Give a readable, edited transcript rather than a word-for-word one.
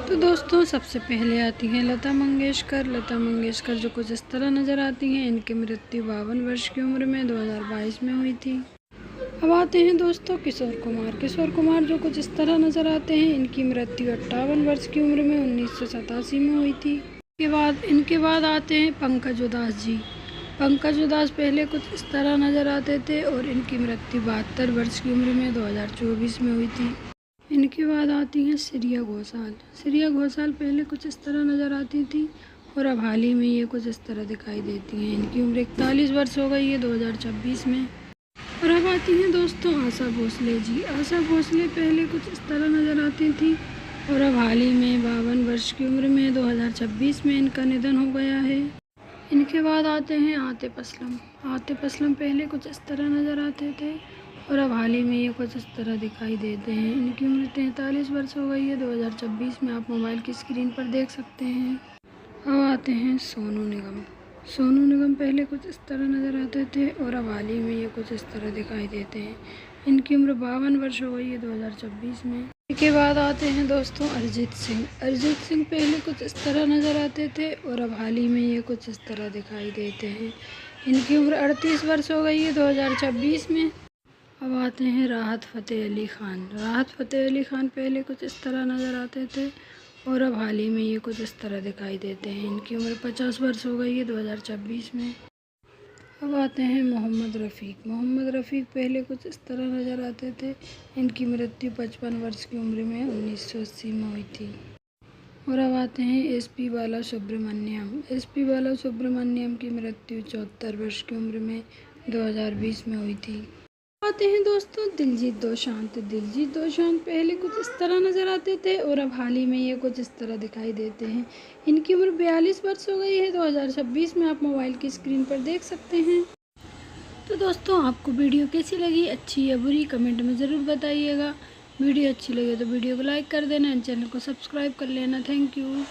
तो दोस्तों सबसे पहले आती हैं लता मंगेशकर। लता मंगेशकर जो कुछ इस तरह नज़र आती हैं। इनकी मृत्यु 52 वर्ष की उम्र में 2022 में हुई थी। अब आते हैं दोस्तों किशोर कुमार। किशोर कुमार जो कुछ इस तरह नज़र आते हैं। इनकी मृत्यु 58 वर्ष की उम्र में 1987 में हुई थी। इनके बाद आते हैं पंकज उधास जी। पंकज उधास पहले कुछ इस तरह नज़र आते थे और इनकी मृत्यु 72 वर्ष की उम्र में 2024 में हुई थी। इनके बाद आती हैं श्रेया घोषाल। श्रेया घोषाल पहले कुछ इस तरह नज़र आती थी और अब हाल ही में ये कुछ इस तरह दिखाई देती हैं। इनकी उम्र 41 वर्ष हो गई है 2026 में। और अब आती हैं दोस्तों आशा भोसले जी। आशा भोसले पहले कुछ इस तरह नज़र आती थी और अब हाल ही में 52 वर्ष की उम्र में 2026 में इनका निधन हो गया है। इनके बाद आते हैं आतिफ असलम। आतिफ असलम पहले कुछ इस तरह नज़र आते थे और अब हाल ही में ये कुछ इस तरह दिखाई देते हैं। इनकी उम्र 43 वर्ष हो गई है 2026 में, आप मोबाइल की स्क्रीन पर देख सकते हैं। अब आते हैं सोनू निगम। सोनू निगम पहले कुछ इस तरह नज़र आते थे और अब हाल ही में ये कुछ इस तरह दिखाई देते हैं। इनकी उम्र 52 वर्ष हो गई है 2026 में। इसके बाद आते हैं दोस्तों अरिजीत सिंह। अरिजीत सिंह पहले कुछ इस तरह नज़र आते थे और अब हाल ही में ये कुछ इस तरह दिखाई देते हैं। इनकी उम्र 38 वर्ष हो गई है 2026 में। अब आते हैं राहत फ़तेह अली ख़ान। राहत फ़तेह अली ख़ान पहले कुछ इस तरह नज़र आते थे और अब हाल ही में ये कुछ इस तरह दिखाई देते हैं। इनकी उम्र 50 वर्ष हो गई है 2026 में। अब आते हैं मोहम्मद रफ़ीक। मोहम्मद रफ़ीक पहले कुछ इस तरह नज़र आते थे। इनकी मृत्यु 55 वर्ष की उम्र में 1980 में हुई थी। और अब आते हैं एसपी बालासुब्रमण्यम। एसपी बालासुब्रमण्यम की मृत्यु 74 वर्ष की उम्र में 2020 में हुई थी। आते हैं दोस्तों दिलजीत दोसांझ। दिलजीत दोसांझ पहले कुछ इस तरह नज़र आते थे और अब हाल ही में ये कुछ इस तरह दिखाई देते हैं। इनकी उम्र 42 वर्ष हो गई है 2026 में, आप मोबाइल की स्क्रीन पर देख सकते हैं। तो दोस्तों आपको वीडियो कैसी लगी, अच्छी या बुरी, कमेंट में ज़रूर बताइएगा। वीडियो अच्छी लगे तो वीडियो को लाइक कर देना, चैनल को सब्सक्राइब कर लेना। Thank you.